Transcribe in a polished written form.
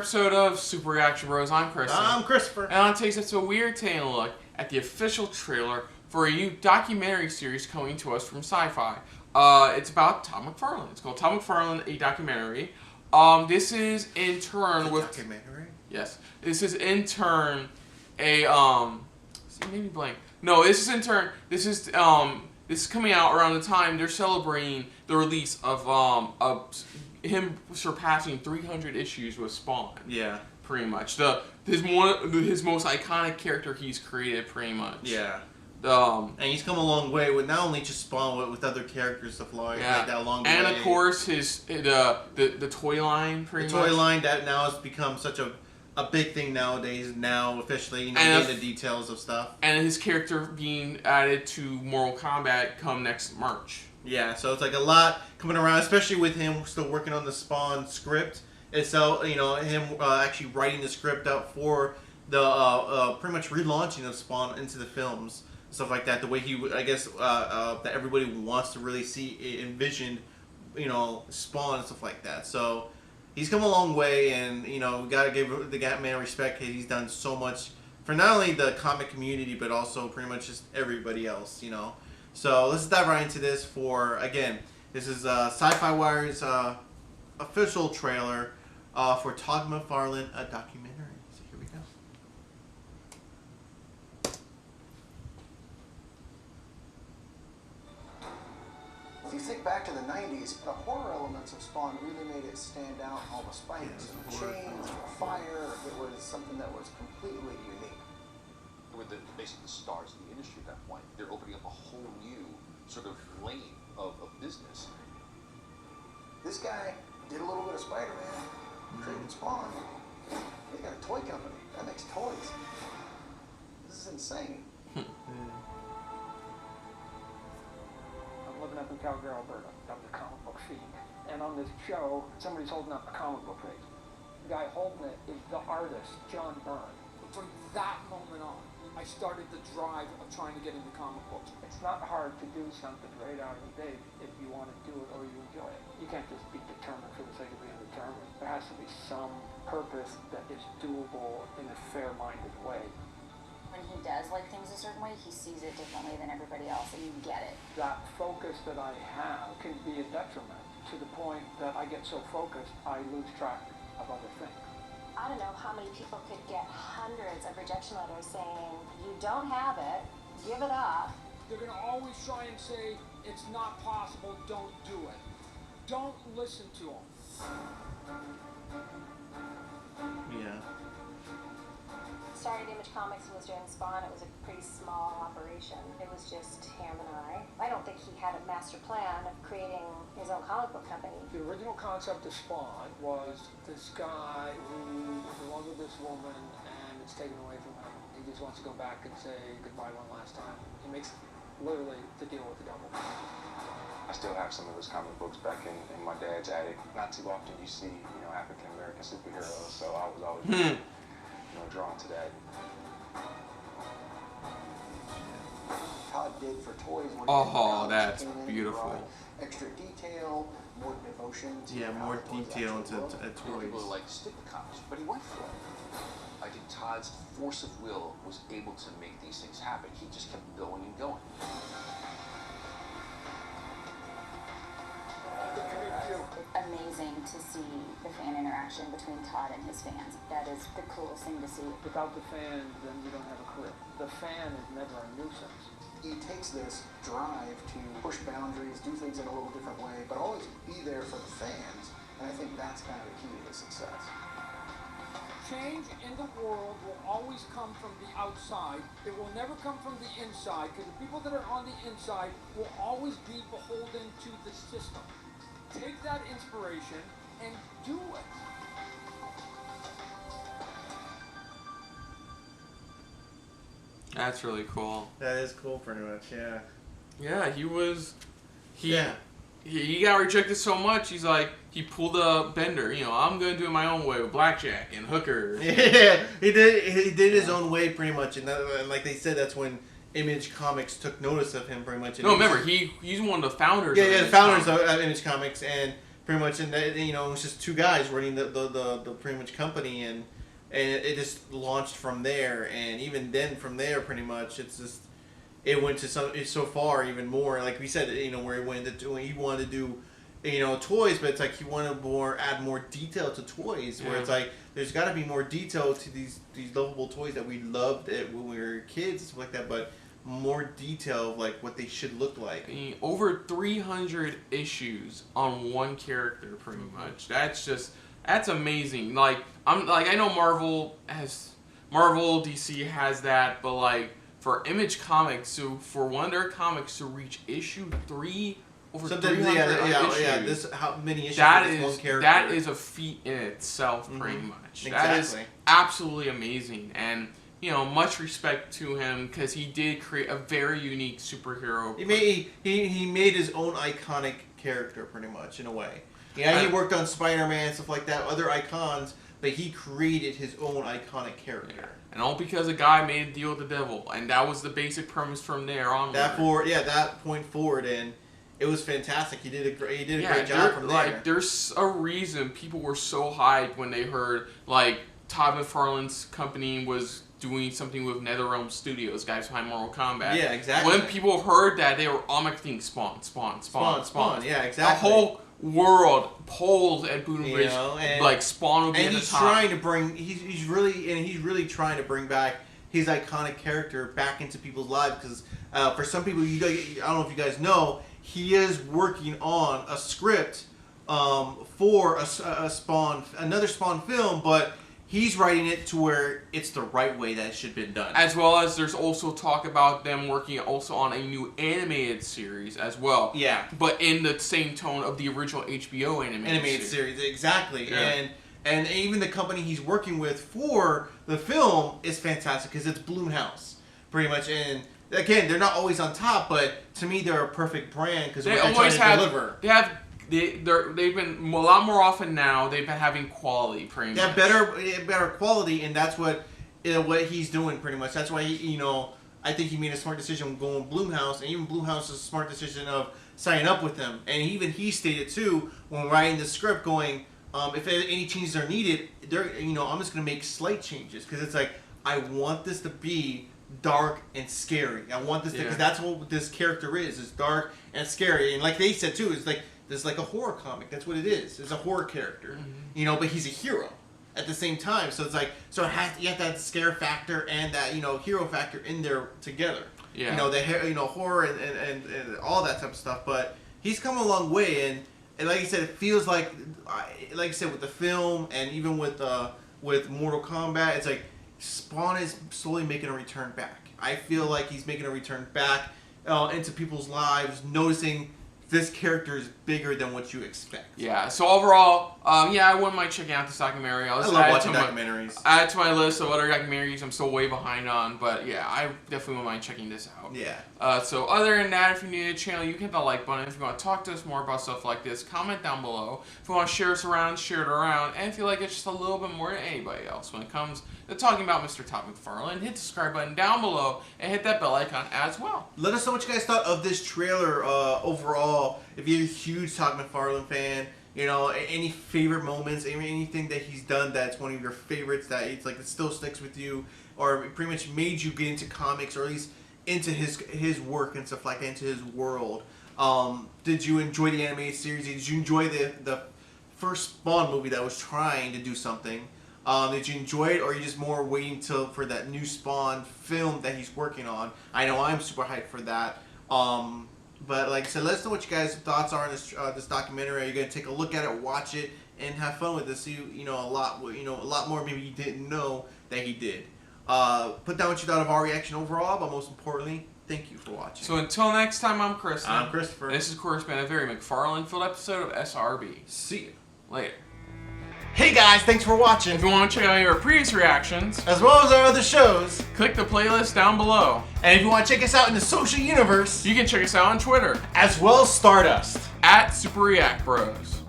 episode of Super Reaction Bros. I'm Chris. I'm Christopher. And on takes us to a weird take a look at the official trailer for a new documentary series coming to us from Syfy. It's about Todd McFarlane. It's called Todd McFarlane, a documentary. This is in turn with documentary. Yes, this is in turn a maybe blank. No, this is in turn. This is coming out around the time they're celebrating the release of him surpassing 300 issues with Spawn. Yeah. Pretty much. His most iconic character he's created, pretty much. Yeah. And he's come a long way with not only just Spawn, with other characters stuff like that along the way. And of course the toy line, pretty much. The toy line that now has become such a big thing nowadays. Now officially, getting the details of stuff. And his character being added to Mortal Kombat come next March. Yeah, so it's like a lot coming around, especially with him still working on the Spawn script itself. Him actually writing the script out for the pretty much relaunching of Spawn into the films, stuff like that. The way he, I guess, that everybody wants to really see, envision, Spawn and stuff like that. So he's come a long way, and we gotta give the man respect. He's done so much for not only the comic community, but also pretty much just everybody else. So let's dive right into this. This is Syfy Wire's official trailer for Todd McFarlane, a documentary. So here we go. If you think back to the 90s, the horror elements of Spawn really made it stand out. All the spikes and the chains, the fire. It was something that was completely unique. With basically the stars of the industry at that point, they're opening up a whole new sort of lane of business. This guy did a little bit of Spider-Man, created Spawn. They got a toy company that makes toys. This is insane. I'm living up in Calgary, Alberta. I'm the comic book fiend. And on this show, somebody's holding up a comic book page. The guy holding it is the artist, John Byrne. From that moment on, I started the drive of trying to get into comic books. It's not hard to do something right out of the gate if you want to do it or you enjoy it. You can't just be determined for the sake of being determined. There has to be some purpose that is doable in a fair-minded way. When he does like things a certain way, he sees it differently than everybody else, and you get it. That focus that I have can be a detriment to the point that I get so focused I lose track of other things. I don't know how many people could get hundreds of rejection letters saying, you don't have it, give it up. They're going to always try and say, it's not possible, don't do it. Don't listen to them. Yeah. Started Image Comics and was doing Spawn. It was a pretty small operation. It was just him and I. I don't think he had a master plan of creating his own comic book company. The original concept of Spawn was this guy who is in love with this woman and it's taken away from him. He just wants to go back and say goodbye one last time. He makes literally the deal with the devil. I still have some of those comic books back in my dad's attic. Not too often you see, African American superheroes, so I was always drawn to that. Todd did for toys. Oh, that's beautiful. Extra detail, more devotion to more detail into toys. People like sticker comics, but he went for it. I think Todd's force of will was able to make these things happen. He just kept going and going. It's amazing to see the fan interaction between Todd and his fans. That is the coolest thing to see. Without the fans, then you don't have a career. The fan is never a nuisance. He takes this drive to push boundaries, do things in a little different way, but always be there for the fans. And I think that's kind of the key to his success. Change in the world will always come from the outside. It will never come from the inside, because the people that are on the inside will always be beholden to the system. Take that inspiration and do it. That's really cool. That is cool, pretty much. Yeah. Yeah, he got rejected so much. He's like, he pulled a Bender. I'm gonna do it my own way with blackjack and hookers. Yeah, he did his own way, pretty much, and like they said, that's when Image Comics took notice of him, pretty much. No, remember, he's one of the founders. Yeah, the founders of Image Comics, and pretty much, and you know, it was just two guys running the pretty much company, and it just launched from there. And even then, from there, pretty much, it went to so far even more. Like we said, you know, where he wanted to do, you know, toys, but it's like he wanted add more detail to toys. Where it's like there's got to be more detail to these lovable toys that we loved when we were kids and stuff like that, but more detail of like what they should look like. I mean, over 300 issues on one character, pretty much. That's amazing. Like I know Marvel, DC has that, but like for Image Comics, so for one of their comics to reach issue 3. Over 300 issues. This how many issues? One character. That is a feat in itself, pretty much. Exactly. That is absolutely amazing, and you know, much respect to him because he did create a very unique superhero. He made his own iconic character, pretty much, in a way. Yeah, he worked on Spider-Man, stuff like that, other icons, but he created his own iconic character. Yeah. And all because a guy made a deal with the devil, and that was the basic premise from there on. That point forward, and it was fantastic. He did a great job from there. Like, there's a reason people were so hyped when they heard like Todd McFarlane's company was doing something with NetherRealm Studios, guys behind Mortal Kombat. Yeah, exactly. When people heard that, they were thinking Spawn. Yeah, exactly. The whole world polls at Boom Bridge, like Spawn would be at the top. And he's really trying to bring back his iconic character back into people's lives, because for some people, I don't know if you guys know, he is working on a script for another Spawn film, but he's writing it to where it's the right way that it should have been done. As well as there's also talk about them working also on a new animated series as well. Yeah. But in the same tone of the original HBO animated series. Exactly. Yeah. And even the company he's working with for the film is fantastic because it's Blumhouse, pretty much. And again, they're not always on top, but to me, they're a perfect brand because they're trying to deliver. They've been a lot more often now. They've been having quality, pretty much. Better quality, and that's what he's doing, pretty much. That's why I think he made a smart decision going Blumhouse, and even Blumhouse's a smart decision of signing up with them. And even he stated too when writing the script, going, if any changes are needed, I'm just gonna make slight changes because it's like I want this to be dark and scary. I want this because that's what this character is dark and scary. And like they said too, it's like. There's like a horror comic. That's what it is. It's a horror character, but he's a hero at the same time. So it's like, you have that scare factor and that hero factor in there together. Yeah. Horror and all that type of stuff. But he's come a long way, and like I said, it feels like I said with the film and even with Mortal Kombat, it's like Spawn is slowly making a return back. I feel like he's making a return back into people's lives, noticing. This character is bigger than what you expect. Yeah. So overall, I wouldn't mind checking out this documentary. I love watching documentaries. Add to my list of other documentaries I'm still way behind on, but yeah, I definitely wouldn't mind checking this out. Yeah. So other than that, if you're new to the channel, you can hit the like button. If you want to talk to us more about stuff like this, comment down below. If you want to share us around, share it around. And if you like it just a little bit more than anybody else when it comes to talking about Mr. Todd McFarlane, hit the subscribe button down below and hit that bell icon as well. Let us know what you guys thought of this trailer overall. If you're a huge Todd McFarlane fan, any favorite moments, anything that he's done that's one of your favorites that it's like it still sticks with you, or pretty much made you get into comics, or at least into his work and stuff like that, into his world. Did you enjoy the animated series? Did you enjoy the first Spawn movie that was trying to do something? Did you enjoy it, or are you just more waiting for that new Spawn film that he's working on? I know I'm super hyped for that. But like I said, let us know what you guys' thoughts are on this documentary. Are you gonna take a look at it, watch it, and have fun with it? See, a lot more maybe you didn't know that he did. Put down what you thought of our reaction overall, but most importantly, thank you for watching. So until next time, I'm Chris. I'm Christopher. This is, of course, been a very McFarlane-filled episode of SRB. See you later. Hey guys, thanks for watching. If you want to check out our previous reactions, as well as our other shows, click the playlist down below. And if you want to check us out in the social universe, you can check us out on Twitter, as well as Stardust, @SuperReactBros.